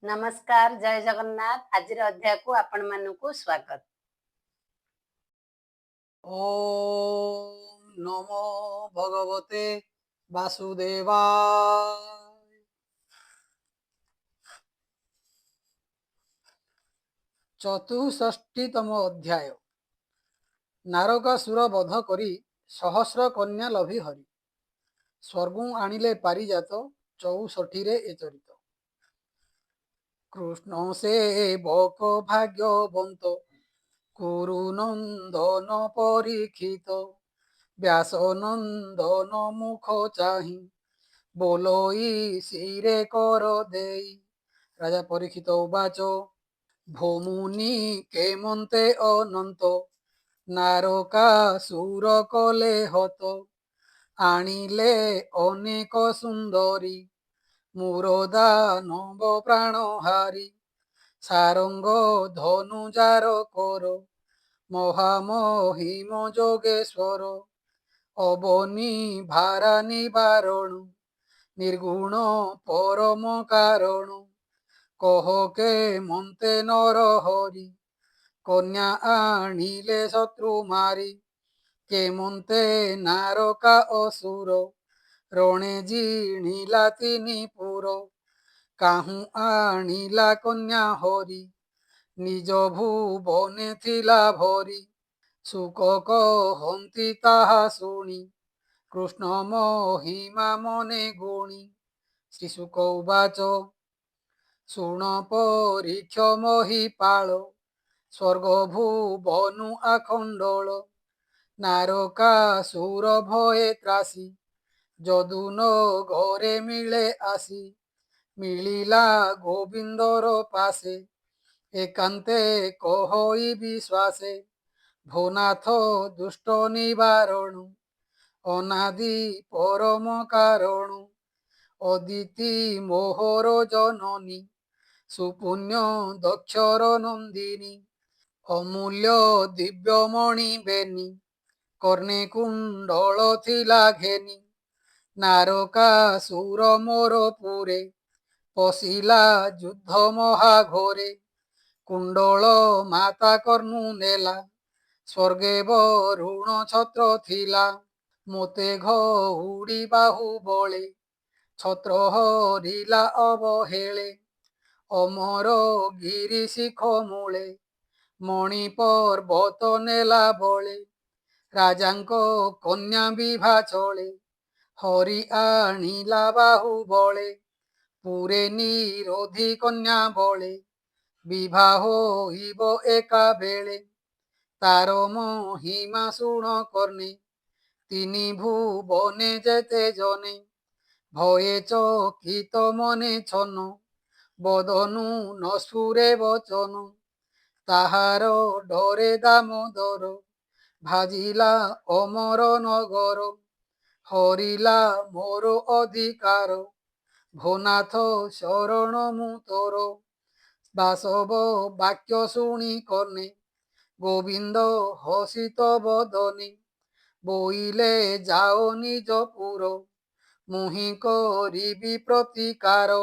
ନମସ୍କାର, ଜୟ ଜଗନ୍ନାଥ। ଆଜିର ଅଧ୍ୟାୟକୁ ଆପଣମାନଙ୍କୁ ସ୍ୱାଗତ। ଓମ୍ ନମୋ ଭଗବତେ ବାସୁଦେବାୟ। ଚତୁଃଷଷ୍ଠୀତମ ଅଧ୍ୟାୟ। ନାରକାସୁର ବଧ କରି ସହସ୍ର କନ୍ୟା ଲଭି ହରି, ସ୍ୱର୍ଗୁ ଆଣିଲେ ପାରିଜାତ, 64ରେ ଏଚରିତ। କୃଷ୍ଣ ସେବକ ଭାଗ୍ୟବନ୍ତ, କୁରୁ ନନ୍ଦନ ପରୀକ୍ଷିତ। ବ୍ୟାସ ନନ୍ଦନ ମୁଖ ଚାହିଁ, ବୋଲଇ ଶିରେ କର ଦେଇ। ରାଜା ପରୀକ୍ଷିତ ଉବାଚ, ଭୋମୁନି କେମନ୍ତେ ଅନନ୍ତ, ନାରକାସୁର କଲେ ହତ। ଆଣିଲେ ଅନେକ ସୁନ୍ଦରୀ, ମୋର ଦାନବ ପ୍ରାଣହାରି। ସାରଙ୍ଗ ଧନୁଜାର କର, ମହାମହିମ ଯୋଗେଶ୍ୱର। ଅବନି ଭାରା ନିବାରଣ, ନିର୍ଗୁଣ ପରମ କାରଣ। କହ କେମନ୍ତେ ନରହରି, କନ୍ୟା ଆଣିଲେ ଶତ୍ରୁ ମାରି। କେମନ୍ତେ ନାରକା ଅସୁର, ରଣେ ଜିଣିଲା ତିନିପୁର। କାହୁଁ ଆଣିଲା କନ୍ୟା ହରି, ନିଜ ଭୁବନେ ଥିଲା ଭରି। ଶୁକ କହନ୍ତି ତାହା ଶୁଣି, କୃଷ୍ଣ ମହିମା ମନେ ଗୁଣି। ଶ୍ରୀଶୁକ ଉବାଚ, ଶୁଣ ପରୀକ୍ଷ ମହିପାଳ, ସ୍ୱର୍ଗ ଭୁବନୁ ଆଖଣ୍ଡଳ। ନାରକାସୁର ଭୟେ ତ୍ରାସି, ଯଦୁ ନଗରେ ମିଳେ ଆସି। ମିଳିଲା ଗୋବିନ୍ଦର ପାଶେ, ଏକାନ୍ତେ କହଇ ବିଶ୍ୱାସେ। ଭୋନାଥ ଦୁଷ୍ଟ ନିବାରଣ, ଅନାଦି ପରମ କାରଣ। ଅଦିତି ମୋହର ଜନନୀ, ସୁପୁଣ୍ୟ ଦକ୍ଷର ନନ୍ଦିନୀ। ଅମୂଲ୍ୟ ଦିବ୍ୟମଣି ବେନି, କର୍ଣ୍ଣେ କୁଣ୍ଡଳ ଥିଲା ଘେନି। ନାରକାସୁର ମୋର ପୁରେ, ପଶିଲା ଯୁଦ୍ଧ ମହାଘୋରେ। କୁଣ୍ଡଳ ମାତା କର୍ଣ୍ଣୁ ନେଲା, ସ୍ୱର୍ଗେ ବରୁଣ ଛତ୍ର ଥିଲା। ମୋତେ ଘଉଡ଼ି ବାହୁ ବଳେ, ଛତ୍ର ହରିଲା ଅବହେଳେ। ଅମର ଗିରି ଶିଖ ମୂଳେ, ମଣି ପର୍ବତ ନେଲା ବଳେ। ରାଜାଙ୍କ କନ୍ୟା ବିଭା ଚଳେ, ହରି ଆଣିଲା ବାହୁ ବଳେ। ପୁରେ ନିରୋଧୀ କନ୍ୟା ବଳେ, ବିଭା ହୋଇବ ଏକା ବେଳେ। ତାର ମହିମା ଶୁଣ କର୍ଣ୍ଣେ, ତିନି ଭୁବନେ ଯେତେ ଜନେ। ଭୟେ ଚକିତ ମନେ ଛନ, ବଦନୁ ନ ସ୍ଫୁରେ ବଚନ। ତାହାର ଡରେ ଦାମୋଦର, ଭାଜିଲା ଅମର ନଗର। ହରିଲା ମୋର ଅଧିକାର, ଭୋନାଥ ଶରଣ ମୁଁ ତୋର। ବାସବ ବାକ୍ୟ ଶୁଣି କର୍ଣ୍ଣେ, ଗୋବିନ୍ଦ ହସିତ ବଦନେ। ବୋଇଲେ ଯାଅ ନିଜ ପୁର, ମୁହିଁ କରିବି ପ୍ରତିକାର।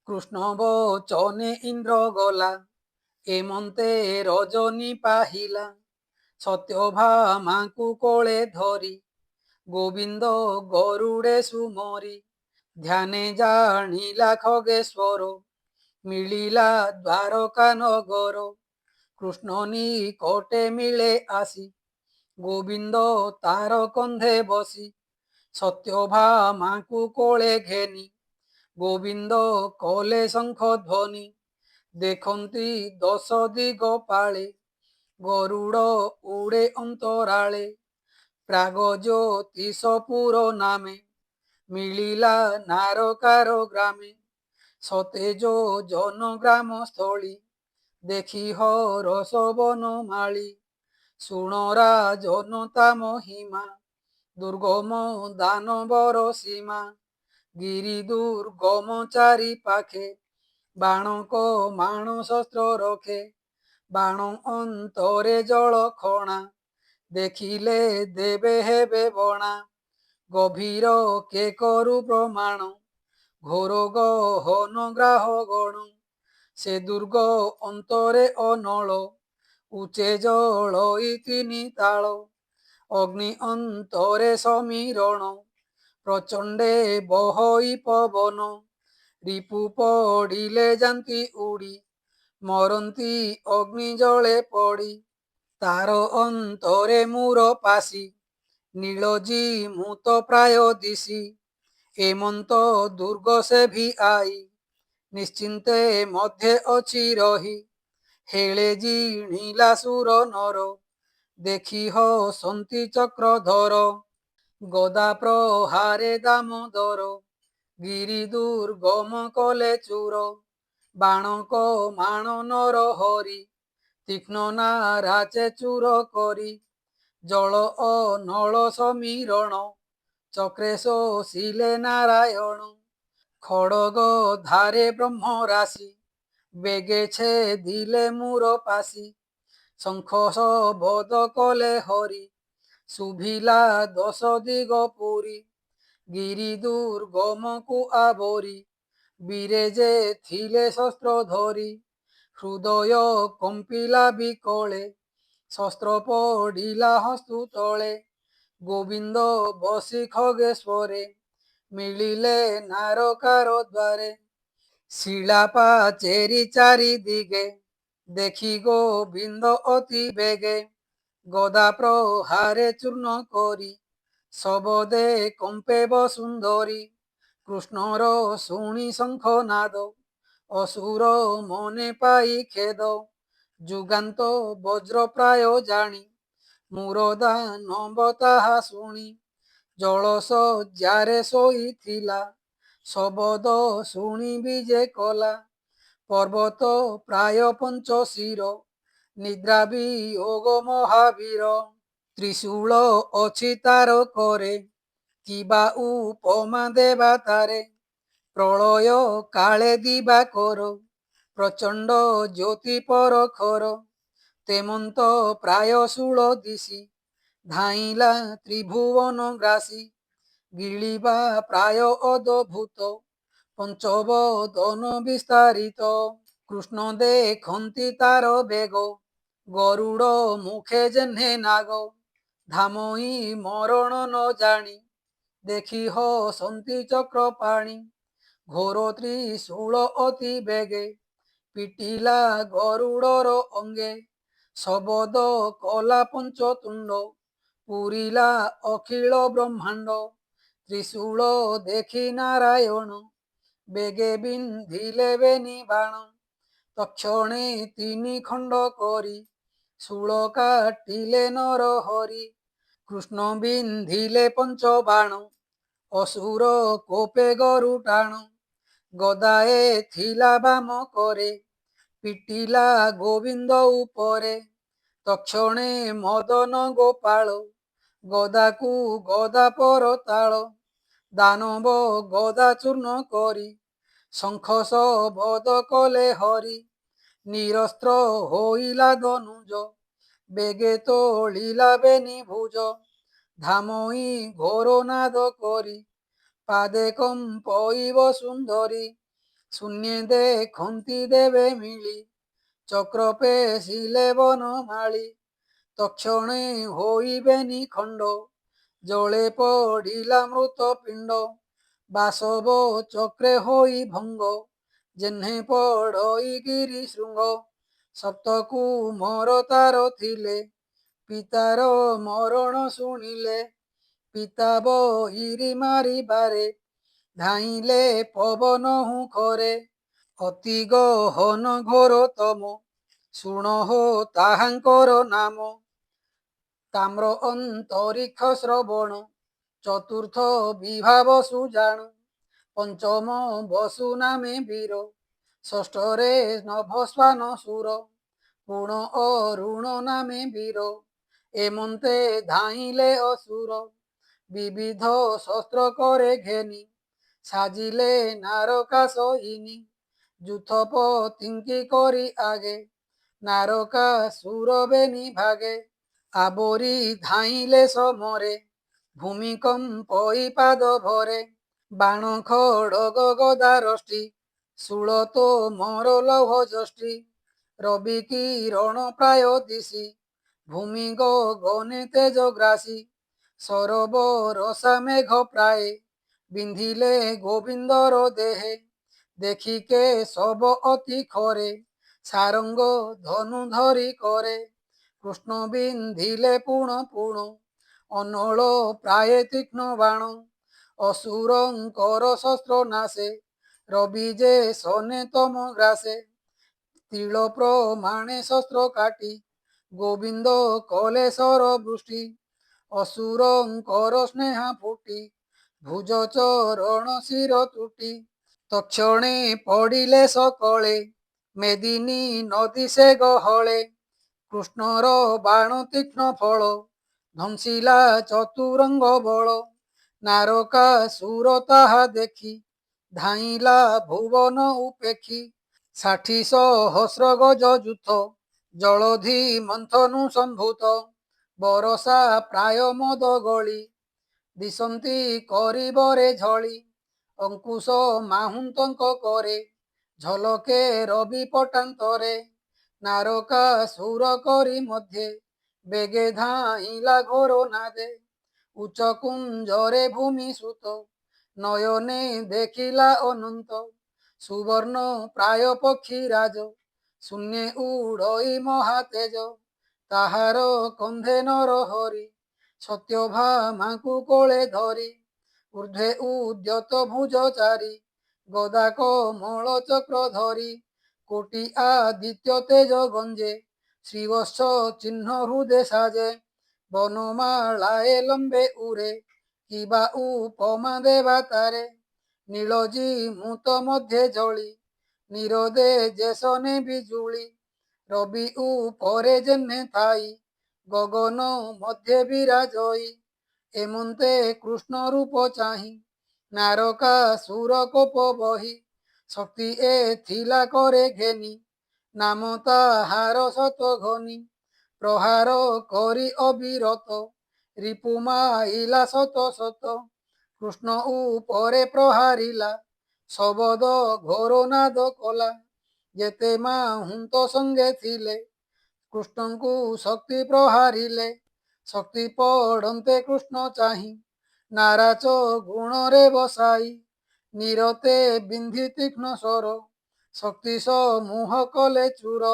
କୃଷ୍ଣ ବଚନେ ଇନ୍ଦ୍ର ଗଲା, ଏମନ୍ତେ ରଜନୀ ପାହିଲା। ସତ୍ୟଭାମାଙ୍କୁ କୋଳେ ଧରି, ଗୋବିନ୍ଦ ଗରୁଡ଼େ ସୁମରି। ଧ୍ୟାନେ ଜାଣିଲା ଖଗେଶ୍ୱର, ମିଳିଲା ଦ୍ୱାରକା ନଗର। କୃଷ୍ଣ ନିକଟେ ମିଳେ ଆସି, ଗୋବିନ୍ଦ ତାର କନ୍ଧେ ବସି। ସତ୍ୟଭାମାଙ୍କୁ କୋଳେ ଘେନି, ଗୋବିନ୍ଦ କଲେ ଶଙ୍ଖ ଧ୍ୱନି। ଦେଖନ୍ତି 10 ଦିଗ ପାଳେ, ଗରୁଡ଼ ଉଡ଼େ ଅନ୍ତରାଳେ। ପ୍ରାଗ ଜ୍ୟୋତିଷପୁର ନାମେ, ମିଳିଲା ନାରକାର ଗ୍ରାମେ। ସତେଜ ଜନ ଗ୍ରାମ ସ୍ଥଳୀ, ଦେଖି ହରଷ ବନମାଳୀ। ଶୁଣ ରାଜନ ତା ମହିମା, ଦୁର୍ଗମ ଦାନବର ସୀମା। ଗିରି ଦୁର୍ଗମ ଚାରି ପାଖେ, ବାଣ କମାଣ ଶସ୍ତ୍ର ରଖେ। ବାଣ ଅନ୍ତରେ ଜଳ ଖଣା, ଦେଖିଲେ ଦେବେ ହେବେ ବଣା। ଗଭୀର କେ କରୁ ପ୍ରମାଣ, ଘୋର ଗହନ ଗ୍ରାହ ଗଣ। সে দুর্গ অন্তরে অনল, উচে জল তিনি তাল, অগ্নি অন্তরে সমীরণ, প্রচণ্ডে বহই পবন, রিপু পড়িলে যান্তি উড়ি, মরন্তি অগ্নি জলে পড়ি, তার অন্তরে মূর পাশি, নীলজি মূত প্রায় দিশি, এমন্ত দুর্গ সে ভি আই, নিশ্চিন্তে মধ্যে অছি রহি, হেলে জিଣିলা সুর নর, দেখি হসন্তি চক্রধর, গদা প্রহারে দামোদর, গিরি দুর্গম কলে চূর, বাণক মাণ নর হরি, তীক্ষ্ণ নারাচে চূর করি, জল অনল সমীরণ, চক্রে শোষিলে নারায়ণ, খড়গ ধারে ব্রহ্ম রাশি, বেগেছে দিলে মূর পাশি, শঙ্খ শবদ কলে হরি, শুভিলা দশ দিগ পুরী, গিরি দুর্গমকু আবরি, বীরে যে থিলে শস্ত্র ধরি, হৃদয় কম্পিলা বিকলে, শস্ত্র পড়িলা হস্তু তলে, গোবিন্দ বসি খগেশ্বরে, মিলিলে নারকার দ্বারে, শিলা পাচেরি চারিদিগে, দেখি গোবিন্দ অতি বেগে, গদা প্রহারে চূর্ণ করি, শবদে কম্পে বসুন্ধরি, কৃষ্ণর শুনি শঙ্খনাদ, অসুর মনে পাই খেদ, যুগান্ত বজ্র প্রায় জানি, মূর দানব তাহা শুনি, জଳ ଶଯ୍ୟାରେ ଶୋଇଥିଲା, ଶବଦ ଶୁଣି ବିଜେ କଲା, ପର୍ବତ ପ୍ରାୟ ପଞ୍ଚଶିର, ନିଦ୍ରା ବିୟୋଗ ମହାବୀର, ତ୍ରିଶୂଳ ଅଛି ତାର କରେ, କିବା ଉପମା ଦେବା ତାରେ, ପ୍ରଳୟ କାଳେ ଦିବା କର, ପ୍ରଚଣ୍ଡ ଜ୍ୟୋତି ପରଖର, ତେମନ୍ତ ପ୍ରାୟ ଷୋଳ ଦିଶି, ଧାଇଁଲା ত্রিভুবন গ্রাসী, গিলিবা প্রায় অদ্ভুত, পঞ্চবদন বিস্তারিত, কৃষ্ণ দেখন্তি তার বেগ, গরুড় মুখে যেহ্নে নাগ, ধামই মরণ ন জানি, দেখি হসন্তি চক্রপাণি, ঘোর ত্রিশূল অতি বেগে, পিটিলা গরুড়র অঙ্গে, শবদ কলা পঞ্চতুণ্ড, পুরিলা অখিল ব্রহ্মাণ্ড, ত্রিশূল দেখি নারায়ণ, বেগে বিন্ধিলে বেনি বাণ, তক্ষণে তিনি খণ্ড করি, শূল কাটিলে নর হরি, কৃষ্ণ বিন্ধিলে পঞ্চবাণ, অসুর কোপে গরু টাণ, গদায়ে থিলা বাম করে, পিটিলা গোবিন্দ উপরে, তক্ষণে মদন গোপাଳ, গদাকু গদা পর তাଳ, দানব গদা চূর্ণ করি, শঙ্খ শবদ কলে হরি, নিরস্ত্র হইলা ধনুজ, বেগে তোলিলা বেনি ভুজ, ধামই ঘোর নাদ করি, পাদে কম্পইব সুন্দরী, শূন্যে দেখন্তি দেবে মিলি, চক্র পেশিলে বনমালী, তক্ষণে হইবেনি খণ্ড, জলে পড়িলা মৃত পিণ্ড, বাসব চক্রে হই ভঙ্গ, যেহ্নে পড়ই গিরি শৃঙ্গ, সপ্তকু মর তার থিলে, পিতার মরণ শুনিলে, পিতা বহিরি মারিবারে, ধাইলে পবন হুঁখরে, অতি গহন ঘোরতম, শুণহ তাহাঙ্কর নাম, তাম্র অন্তরিক্ষ শ্রবণ, চতুর্থ বিভাব সুজাণ, পঞ্চম বসু নামে বীর, ষষ্ঠরে নভস্বান সুর, পুণ অরুণ নামে বীর, এমন্তে ধাইলে অসুর, বিবিধ শস্ত্র করে ঘেনি, সাজিলে নারকা সহিনী, যূথপতিঙ্কি করি আগে, নারকা সুর বেনি ভাগে, আবরি ধাইলে সমরে, ভূমিকম্পই পাদ ভরে, বাণ খড়গ গদা রষ্টি, ଷୋଳତ ମୋର ଲୌହ ଯଷ୍ଟି রবি কিরণ প্রায় দিশি ভূমি গগনে তেজ গ্রাসী সরবরসা মেঘ প্রায়ে বিন্ধিলে গোবিন্দর দেহে দেখিকে সব অতি খরে সারঙ্গ ধনু ধরি করে কৃষ্ণ বিন্ধিলে পুণ পুণ অনଳ প্রায়ে তীক্ষ্ণ বাণ অসুরঙ্কর শস্ত্র নাশে রবি যে সনে তম গ্রাসে তিଳ প্রমাণে শস্ত্র কাটি গোবিন্দ কলে সর বৃষ্টি অসুরঙ্কর স্নেহা ফুটি ভুজ চরণ শির ত্ରୁଟି তক্ষণে পড়িলে সকলে মেদিনী নদী সে গহଳେ কৃষ্ণର ବାଣ ତୀକ୍ଷ୍ଣ ଫଳ ଧ୍ୱଂସିଲା ଚତୁରଙ୍ଗ ବଳ ନାରକାସୁର ତାହା ଦେଖି ଧାଇଁଲା ଭୁବନ ଉପେକ୍ଷୀ 60 ସହସ୍ର ଗଜ ଯୁଥ ଜଳଧି ମନ୍ଥନୁ ସମ୍ଭୂତ ବରଷା ପ୍ରାୟ ମଦ ଗଳି ଦିଶନ୍ତି କରିବରେ ଝଳି ଅଙ୍କୁଶ ମାହୁନ୍ତଙ୍କ କରେ ଝଲକେ ରବି ପଟାନ୍ତରେ ନାରକାସୁର କରି ମଧ୍ୟେ ବେଗେ ଧାଇଁଲା ଘୋର ନାଦେ ଉଚ୍ଚ କୁଞ୍ଜରେ ଭୂମି ସୁତ ନୟନେ ଦେଖିଲା ଅନନ୍ତ ସୁବର୍ଣ୍ଣ ପ୍ରାୟ ପକ୍ଷୀ ରାଜ ଶୂନ୍ୟେ ଉଡ଼ଇ ମହାତେଜ ତାହାର କନ୍ଧେ ନର ହରି ସତ୍ୟଭାମାଙ୍କୁ କୋଳେ ଧରି ঊর্ধ্বে উদ্যত ভুজ চারি গদা কমল চক্র ধরি কোটি আদিত্য তেজ গঞ্জে শ্রীবৎস চিহ্ন হৃদে সাজে বনমালায় লম্বে উড়ে কিবা উপমা দেবা তারে নীলজি মুত মধ্যে জଳି নিরদে যেসনে বিজুଳି রবি উপরে যেনে থাই গগন মধ্যে বিরাজই এমন্তে কৃষ্ণ রূপ চাহি নারকাসুর কোপ বহি শক্তি এ থিলা করে ঘেনি নাম তাহার শত ঘনি প্রহার করি অবিরত রিপু মাইলা শত শত কৃষ্ণ উপরে প্রহারিলা শবদ ঘোর নাদ কলা যেতে মাহুন্ত সঙ্গে থিলে কৃষ্ণଙ୍କୁ শক্তি প্রহারিলে শক্তি পড়ন্তে কৃষ্ণ চাহি নারাচ গুণরে বসাই নিরতে বিন্ধি তীক্ষ্ণ স্বর শক্তি সমূহ কলে চূର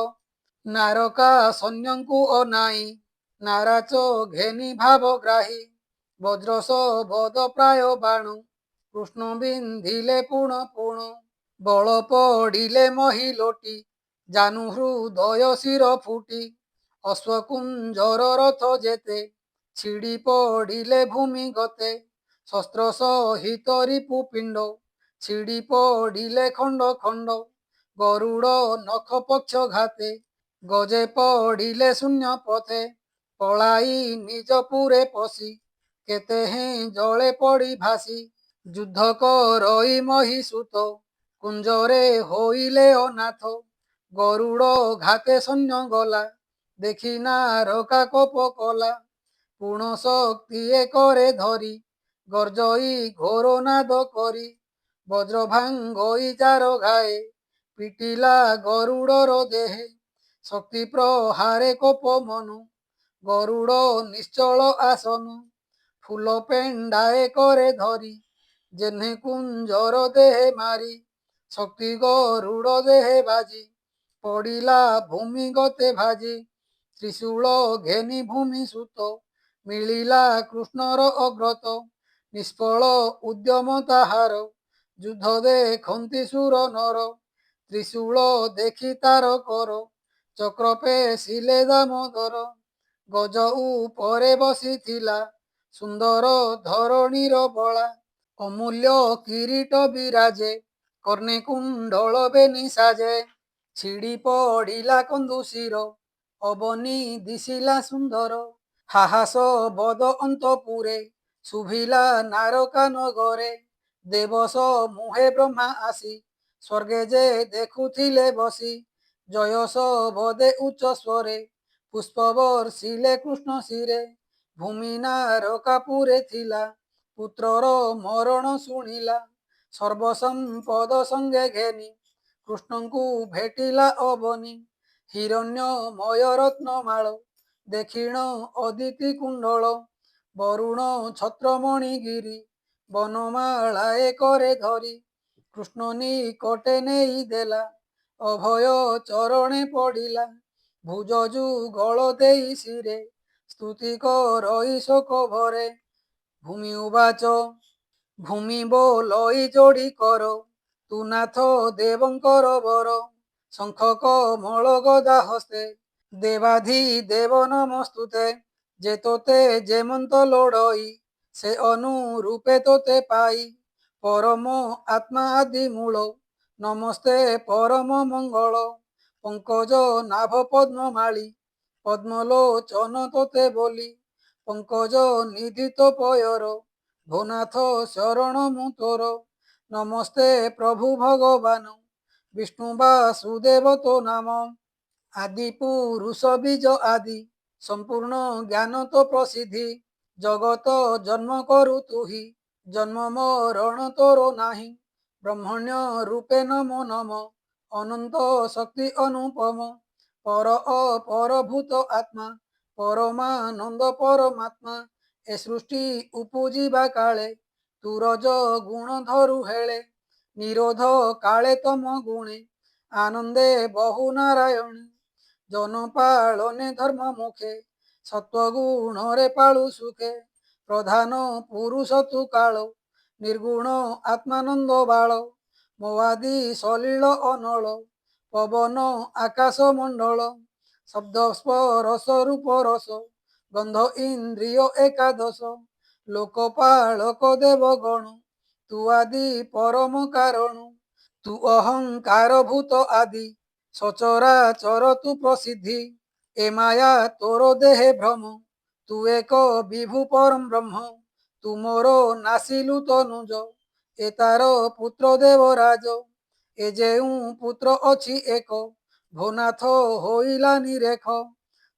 নারকা ସୈନ୍ୟଙ୍କୁ ଅନାଇ ନାରାଚ ଘେନି ଭାବଗ୍ରାହୀ ବଜ୍ର ବଦ ପ୍ରାୟ ବାଣ କୃଷ୍ଣ ବିନ୍ଧିଲେ ପୁଣ ପୁଣ ବଳ ପଡ଼ିଲେ ମହିଲୋଟି ଜାନୁ ହୃଦୟ ଶିର ଫୁଟି ଅଶ୍ୱକୁଞ୍ଜର ରଥ ଯେତେ ଛିଡ଼ି ପଡ଼ିଲେ ଭୂମି ଗତେ ଶସ୍ତ୍ର ସହିତ ରିପୁ ପିଣ୍ଡ ଛିଡ଼ି ପଡ଼ିଲେ ଖଣ୍ଡ ଖଣ୍ଡ ଗରୁଡ଼ ନଖ ପକ୍ଷ ଘାତେ ଗଜେ ପଡ଼ିଲେ ଶୂନ୍ୟ ପଥେ ପଳାଇ ନିଜ ପୁରେ ପଶି କେତେ ହେଁ ଜଳେ ପଡ଼ି ଭାସି ଯୁଦ୍ଧ କରଇ ମହୀସୂତ କୁଞ୍ଜରେ ହୋଇଲେ ଅନାଥ ଗରୁଡ଼ ଘାତେ ସୈନ୍ୟ ଗଲା ଦେଖି ନାରକା କୋପ କଲା ପୁଣ ଶକ୍ତି ଏକରେ ଧରି ଗର୍ଜଇ ଘୋର ନାଦ କରି ବଜ୍ର ଭାଙ୍ଗଇ ଯାର ଘାଏ ପିଟିଲା ଗରୁଡ଼ର ଦେହେ ଶକ୍ତି ପ୍ରହାରେ କୋପ ମନ ଗରୁଡ଼ ନିଶ୍ଚଳ ଆସନ ଫୁଲ ପେଣ୍ଡାଏ করে ধরি যেহ্নে কুঞ্জর দেহে মারি শক্তি গরুড় দেহে বাজি পড়িলা ভূমি গতে ভাজি ত্রিশূଳ ঘেনি ভূমি সুত ମିଳିଲା କୃଷ୍ଣର ଅଗ୍ରତ ନିଷ୍ଫଳ ଉଦ୍ୟମ ତାହାର ଯୁଦ୍ଧ ଦେଖନ୍ତି ସୁର ନର ତ୍ରିଶୂଳ ଦେଖି ତାର କର ଚକ୍ର ପେଶିଲେ ଦାମୋଦର ଗଜ ଉପରେ ବସିଥିଲା ସୁନ୍ଦର ଧରଣୀର ବଳା ଅମୂଲ୍ୟ କିରୀଟ ବିରାଜେ କର୍ଣ୍ଣେ କୁଣ୍ଡଳ ବେନି ସାଜେ ଛିଡ଼ି ପଡ଼ିଲା କନ୍ଦୁଶିର ଅବନୀ ଦିଶିଲା ସୁନ୍ଦର ହାହାସ ବଦ ଅନ୍ତପୁରେ ଶୁଭିଲା ନାରକା ନଗରେ ଦେବସ ମୁହେ ବ୍ରହ୍ମା ଆସି ସ୍ୱର୍ଗେ ଯେ ଦେଖୁଥିଲେ ବସି ଜୟସ ବଦେ ଉଚ୍ଚ ସ୍ୱରେ ପୁଷ୍ପ ବର୍ଷିଲେ କୃଷ୍ଣ ଶିରେ ଭୂମି ନାରକାପୁରେ ଥିଲା ପୁତ୍ରର ମରଣ ଶୁଣିଲା ସର୍ବସମ୍ପଦ ସଙ୍ଗେ ଘେନି କୃଷ୍ଣଙ୍କୁ ଭେଟିଲା ଅବନୀ ହିରଣ୍ୟମୟ ରତ୍ନମାଳ ଦେଖିଣ ଅଦିତି କୁଣ୍ଡଳ ବରୁଣ ଛତ୍ରମଣି ଗିରି ବନମାଳାଏ କରେ ଧରି କୃଷ୍ଣ ନିକଟେ ନେଇ ଦେଲା ଅଭୟ ଚରଣେ ପଡ଼ିଲା ଭୁଜ ଯୁଗଳ ଦେଇ ଶିରେ ସ୍ତୁତି କରଇ ଶୋକ ଭରେ ଭୂମି ଉବାଚ ଭୂମି ବୋଲଇ ଯୋଡ଼ି କର ତୁ ନାଥ ଦେବଙ୍କର ବର ଶଙ୍ଖ କମଳ ଗଦା ହସ୍ତେ ଦେବାଧି ଦେବ ନମସ୍ତୁତେ ଯେ ତୋତେ ଯେମନ୍ତ ଲୋଡ଼ଇ ସେ ଅନୁରୂପେ ତୋତେ ପାଇ ପରମ ଆତ୍ମା ଆଦି ମୂଳ ନମସ୍ତେ ପରମ ମଙ୍ଗଳ ପଙ୍କଜ ନାଭ ପଦ୍ମମାଳି ପଦ୍ମଲୋଚନ ତୋତେ ବୋଲି ପଙ୍କଜ ନିଧି ତୋ ପୟର ଭୋନାଥ ଶରଣ ମୁଁ ତୋର ନମସ୍ତେ ପ୍ରଭୁ ଭଗବାନ ବିଷ୍ଣୁ ବାସୁଦେବ ତୋ ନାମ ଆଦି ପୁରୁଷ ବୀଜ ଆଦି ସମ୍ପୂର୍ଣ୍ଣ ଜ୍ଞାନ ତୋ ପ୍ରସିଦ୍ଧି ଜଗତ ଜନ୍ମ କରୁ ତୁହି ଜନ୍ମ ମରଣ ତୋର ନାହିଁ ବ୍ରହ୍ମଣ୍ୟ ରୂପେ ନମୋ ନମ ଅନନ୍ତ ଶକ୍ତି ଅନୁପମ ପର ଅପରଭୂତ ଆତ୍ମା ପରମାନନ୍ଦ ପରମାତ୍ମା ଏ ସୃଷ୍ଟି ଉପୁଜିବା କାଳେ ତୁ ରଜ ଗୁଣ ଧରୁ ହେଳେ ନିରୋଧ କାଳେ ତମ ଗୁଣେ ଆନନ୍ଦେ ବହୁ ନାରାୟଣୀ জন ପାଳନେ ଧର୍ମ ମୁଖେ ସତ୍ୱଗୁଣରେ ପାଳୁ ସୁଖେ ପ୍ରଧାନ ପୁରୁଷ ତୁ କାଳ ନିର୍ଗୁଣ ଆତ୍ମାନନ୍ଦ ବାଳ ମୋ ଆଦି ସଲିଳ ଅନଳ ପବନ ଆକାଶ ମଣ୍ଡଳ ଶବ୍ଦ ସ୍ପରସ ରୂପ ରସ ଗନ୍ଧ ଇନ୍ଦ୍ରିୟ ଏକାଦଶ ଲୋକପାଳକ ଦେବଗଣ ତୁ ଆଦି ପରମ କାରଣ ତୁ ଅହଙ୍କାର ଭୂତ ଆଦି ସଚରାଚର ତୁ ପ୍ରସିଦ୍ଧି ଏ ମାୟା ତୋର ଦେହେ ଭ୍ରମ ତୁ ଏକ ବିଭୁ ପରମ ବ୍ରହ୍ମ ତୁ ମୋର ନାସିଲୁ ତନୁଜ ଏ ତାର ପୁତ୍ର ଦେବରାଜ ଏ ଯେଉଁ ପୁତ୍ର ଅଛି ଏକ ଭୋନାଥ ହୋଇଲା ନିରେଖ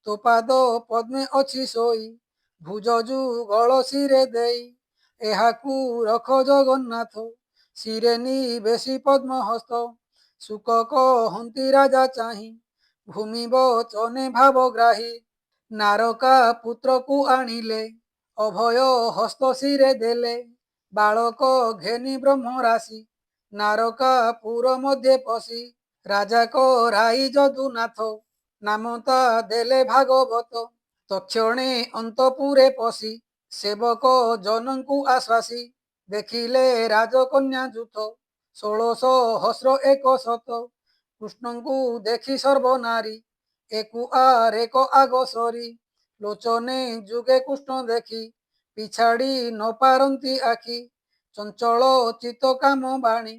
ତୋ ପାଦ ପଦ୍ମେ ଅଛି ଶୋଇ ଭୁଜ ଯୁଗଳ ଶିରେ ଦେଇ ଏହାକୁ ରଖ ଜଗନ୍ନାଥ ଶିରେ ନିବେଶି ପଦ୍ମ ହସ୍ତ ସୁକ କହନ୍ତି ରାଜା ଚାହିଁ ଭୂମି ବଚନେ ଭାବଗ୍ରାହୀ ନାରକା ପୁତ୍ରକୁ ଆଣିଲେ ଅଭୟ ହସ୍ତ ଶିରେ ଦେଲେ ବାଳକ ଘେନି ବ୍ରହ୍ମ ରାଶି ନାରକା ପୁର ମଧ୍ୟେ ପଶି ରାଜା କରାଇ ଯଦୁନାଥ ନାମ ତା ଦେଲେ ଭାଗବତ ତକ୍ଷଣେ ଅନ୍ତପୁରେ ପଶି ସେବକ ଜନଙ୍କୁ ଆଶ୍ୱାସୀ ଦେଖିଲେ ରାଜକନ୍ୟା ଯୂଥ 16,100 କୃଷ୍ଣଙ୍କୁ ଦେଖି ସର୍ବନାରୀ ଏକୁ ଆରେକ ଆଗ ସରି ଲୋଚନେ ଯୁଗେ କୃଷ୍ଣ ଦେଖି ପିଛାଡ଼ି ନ ପାରନ୍ତି ଆଖି ଚଞ୍ଚଳ ଚିତ୍ତ କାମ ବାଣୀ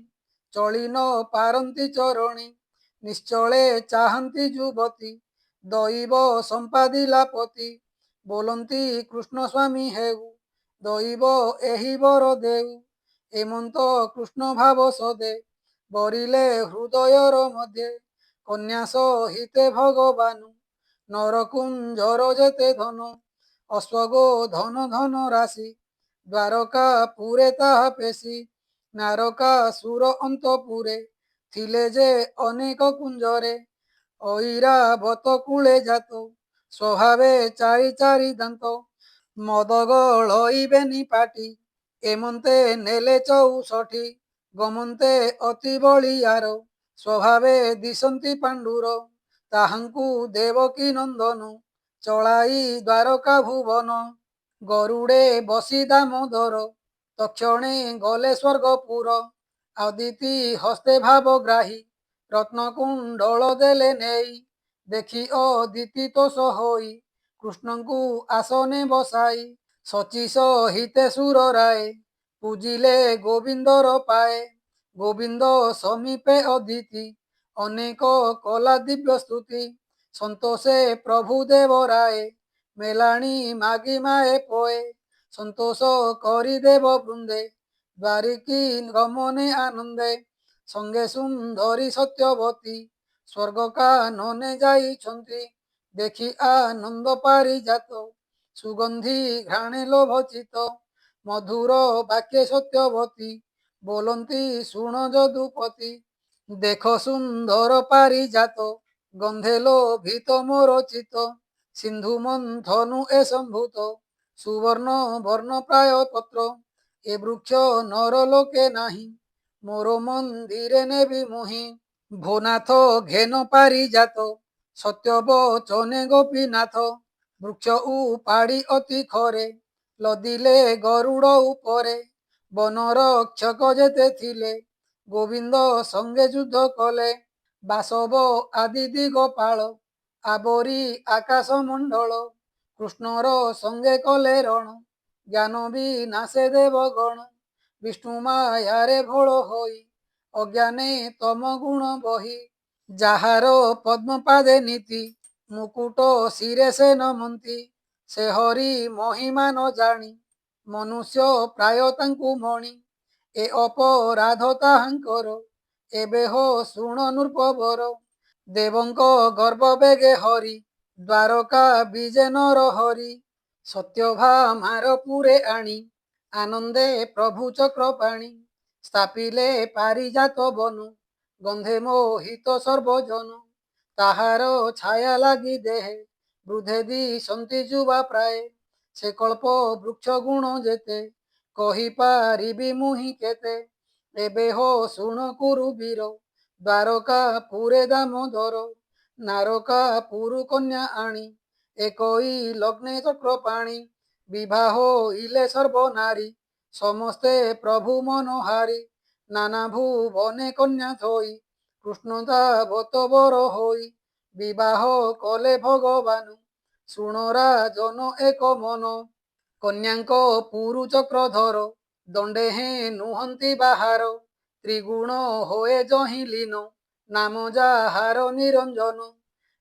ଚଳି ନ ପାରନ୍ତି ଚରଣୀ ନିଶ୍ଚଳେ ଚାହାନ୍ତି ଯୁବତୀ ଦୈବ ସମ୍ପାଦିଲା ପତି ବୋଲନ୍ତି କୃଷ୍ଣ ସ୍ୱାମୀ ହେଉ ଦୈବ ଏହି ବର ଦେଉ ଏମନ୍ତ କୃଷ୍ଣ ଭାବ ସଦେ ବରିଲେ ହୃଦୟର ମଧ୍ୟେ କନ୍ୟା ସହିତେ ଭଗବାନ ନରକୁଞ୍ଜର ଯେତେ ଧନ ଅଶ୍ୱଗୋ ଧନ ଧନ ରାଶି ଦ୍ୱାରକା ପୁରେ ତାହା ପେଶି ନାରକା ସୁର ଅନ୍ତପୁରେ ଥିଲେ ଯେ ଅନେକ କୁଞ୍ଜରେ ଐରାବତ କୂଳେ ଜାତ ସ୍ୱଭାବେ ଚାରି ଚାରି ଦାନ୍ତ ମଦ ଗଳଇବେନି ପାଟି ଏମନ୍ତେ ନେଲେ 64 ଗମନ୍ତେ ଅତି ବଳିୟାର ସ୍ୱଭାବେ ଦିଶନ୍ତି ପାଣ୍ଡୁର ତାହାଙ୍କୁ ଦେବକୀ ନନ୍ଦନ ଚଳାଇ ଦ୍ୱାରକା ଭୁବନ ଗରୁଡ଼େ ବସି ଦାମୋଦର ତକ୍ଷଣେ ଗଲେ ସ୍ୱର୍ଗପୁର ଆଦିତି ହସ୍ତେ ଭାବଗ୍ରାହୀ ରତ୍ନକୁଣ୍ଡଳ ଦେଲେ ନେଇ ଦେଖି ଅଦିତି ତୋଷ ହୋଇ କୃଷ୍ଣଙ୍କୁ ଆସନେ ବସାଇ ଶଚୀ ସହିତେ ସୁର ରାଏ ପୂଜିଲେ ଗୋବିନ୍ଦର ପାଏ ଗୋବିନ୍ଦ ସମୀପେ ଅଦିତି ଅନେକ କଲା ଦିବ୍ୟ ସ୍ତୁତି ସନ୍ତୋଷେ ପ୍ରଭୁ ଦେବ ରାଏ ମେଲାଣି ମାଗି ମାଏ ପୋଏ ସନ୍ତୋଷ କରି ଦେବ ବୃନ୍ଦେ ଦ୍ୱାରିକୀ ଗମନେ ଆନନ୍ଦେ ସଙ୍ଗେ ସୁନ୍ଦରୀ ସତ୍ୟବତୀ ସ୍ୱର୍ଗ କାନନେ ଯାଇଛନ୍ତି ଦେଖି ଆନନ୍ଦ ପାରିଜାତ ସୁଗନ୍ଧି ଘ୍ରାଣେ ଲୋଭଚିତ ମଧୁର ବାକ୍ୟ ସତ୍ୟବତୀ ବୋଲନ୍ତି ଶୁଣ ଯଦୁପତି ଦେଖ ସୁନ୍ଦର ପାରିଜାତ ଗନ୍ଧେ ଲୋଭିତ ମୋର ଚିତ ସିନ୍ଧୁ ମନ୍ଥନୁ ଏ ସମ୍ଭୂତ ସୁବର୍ଣ୍ଣ ବର୍ଣ୍ଣ ପ୍ରାୟ ପତ୍ର ଏ ବୃକ୍ଷ ନର ଲୋକେ ନାହିଁ ମୋର ମନ୍ଦିରେ ନେବି ମୁହିଁ ଭୋନାଥ ଘେନ ପାରିଜାତ ସତ୍ୟ ବଚନେ ଗୋପୀନାଥ ବୃକ୍ଷ ଉପାଡ଼ି ଅତି ଖରେ ଲଦିଲେ ଗରୁଡ଼ ଉପରେ ବନରକ୍ଷକ ଯେତେ ଥିଲେ ଗୋବିନ୍ଦ ସଙ୍ଗେ ଯୁଦ୍ଧ କଲେ ବାସବ ଆଦି ଦିଗପାଳ ଆବରି ଆକାଶ ମଣ୍ଡଳ କୃଷ୍ଣର ସଙ୍ଗେ କଲେ ରଣ ଜ୍ଞାନ ବିନାଶେ ଦେବଗଣ ବିଷ୍ଣୁ ମାୟାରେ ଭୋଳ ହୋଇ ଅଜ୍ଞାନେ ତମ ଗୁଣ ବହି ଯାହାର ପଦ୍ମପାଦେ ନୀତି ମୁକୁଟ ଶିରେ ସେ ନମନ୍ତି ସେ ହରି ମହିମା ନ ଜାଣି ମନୁଷ୍ୟ ପ୍ରାୟ ତାଙ୍କୁ ମଣି ଏ ଅପରାଧ ତାହାଙ୍କର ଏବେ ହୋ ଶୁଣ ନୃପବର ଦେବଙ୍କ ଗର୍ବ ବେଗେ ହରି ଦ୍ୱାରକା ବିଜେ ନର ହରି ସତ୍ୟଭାମାର ପୁରେ ଆଣି ଆନନ୍ଦେ ପ୍ରଭୁ ଚକ୍ରପାଣି ସ୍ଥାପିଲେ ପାରିଜାତ ବନ ଗନ୍ଧେ ମୋହିତ ସର୍ବଜନ ତାହାର ଛାୟା ଲାଗି ଦେହେ ବୃଦ୍ଧେ ଦିଶନ୍ତି ଯୁବା ପ୍ରାୟ ସେ କଳ୍ପ ବୃକ୍ଷ ଗୁଣ ଯେତେ କହିପାରିବି ମୁହିଁ କେତେ ଏବେ ହୋ ଶୁଣ କୁରୁବୀର ଦ୍ୱାରକା ପୁରେ ଦାମୋଦର ନାରକା ପୁରୁ କନ୍ୟା ଆଣି ଏକଇ ଲଗ୍ନେ ଚକ୍ରପାଣି ବିବାହ ଇଲେ ସର୍ବନାରୀ ସମସ୍ତେ ପ୍ରଭୁ ମନୋହାରୀ ନାନା ଭୁବନେ କନ୍ୟା ଥୋଇ କୃଷ୍ଣ ଦାବତ ବର ହୋଇ ବିବାହ କଲେ ଭଗବାନ ଶୁଣ ରାଜନ ଏକ ମନ କନ୍ୟାଙ୍କ ପୁରୁ ଚକ୍ରଧର ଦଣ୍ଡେ ହେଁ ନୁହନ୍ତି ବାହାର ତ୍ରିଗୁଣ ହୋଏ ଯହିଁ ଲୀନ ନାମ ଯାହାର ନିରଞ୍ଜନ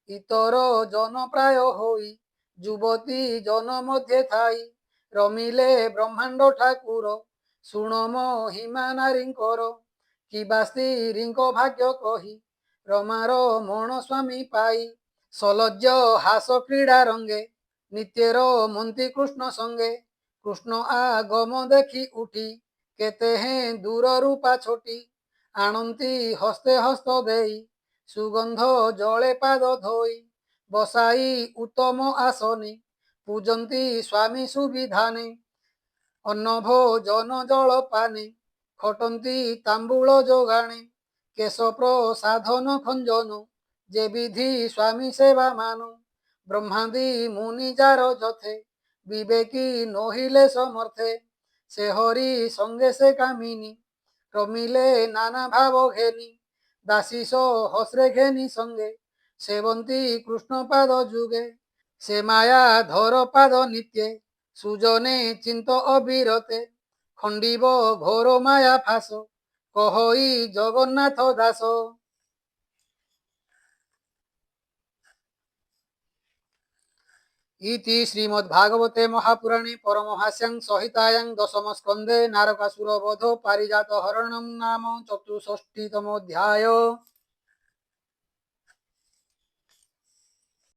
ଇତର ଜନ ପ୍ରାୟ ହୋଇ ଯୁବତୀ ଜନ ମଧ୍ୟେ ଥାଇ ରମିଲେ ବ୍ରହ୍ମାଣ୍ଡ ଠାକୁର ଶୁଣ ମହିମା ନାରୀଙ୍କର କିବା ସ୍ତ୍ରୀଙ୍କ ଭାଗ୍ୟ କହି ରମାର ମଣ ସ୍ୱାମୀ ପାଇ ସଲଜ୍ଜ ହାସ କ୍ରୀଡ଼ା ରଙ୍ଗେ ନିତ୍ୟର ମନ୍ତି କୃଷ୍ଣ ସଙ୍ଗେ କୃଷ୍ଣ ଆଗମ ଦେଖି ଉଠି କେତେ ହେଁ ଦୂରରୁ ପାଛୋଟି ଆଣନ୍ତି ହସ୍ତେ ହସ୍ତ ଦେଇ ସୁଗନ୍ଧ ଜଳେ ପାଦ ଧୋଇ ବସାଇ ଉତ୍ତମ ଆସନେ ପୂଜନ୍ତି ସ୍ୱାମୀ ସୁବିଧାନେ ଅନ୍ନ ଭୋଜନ ଜଳ ପାନେ ଖଟନ୍ତି ତାମ୍ବୁଳ ଯୋଗାଣେ କେଶ ପ୍ରସାଧନ ଖଞ୍ଜନ ଯେ ବିଧି ସ୍ୱାମୀ ସେବା ମାନ ବ୍ରହ୍ମାଦି ମୁନି ଯାର ଯଥେ ବିବେକୀ ନହିଲେ ସମର୍ଥେ ସେ ହରି ସଙ୍ଗେ ସେ କାମିନୀ ରମିଲେ ନାନା ଭାବ ଘେନି ଦାସୀ ସହସ୍ରେ ଘେନି ସଙ୍ଗେ ସେବନ୍ତୀ କୃଷ୍ଣ ପାଦ ଯୁগে ସେ ମାୟା ଧର ପାଦ ନିତ୍ୟେ ସୁଜନେ ଚିନ୍ତ ଅବିରତେ ଖଣ୍ଡିବ ଘୋର ମାୟା ଫାସ କହଇ ଜଗନ୍ନାଥ ଦାସ। इति श्रीमद्भागवते महापुराणे परमहास्यां संहितायां दशमस्कन्धे नारकासुरवधो पारिजातहरणं नाम चतुष्षष्टितमोऽध्यायः।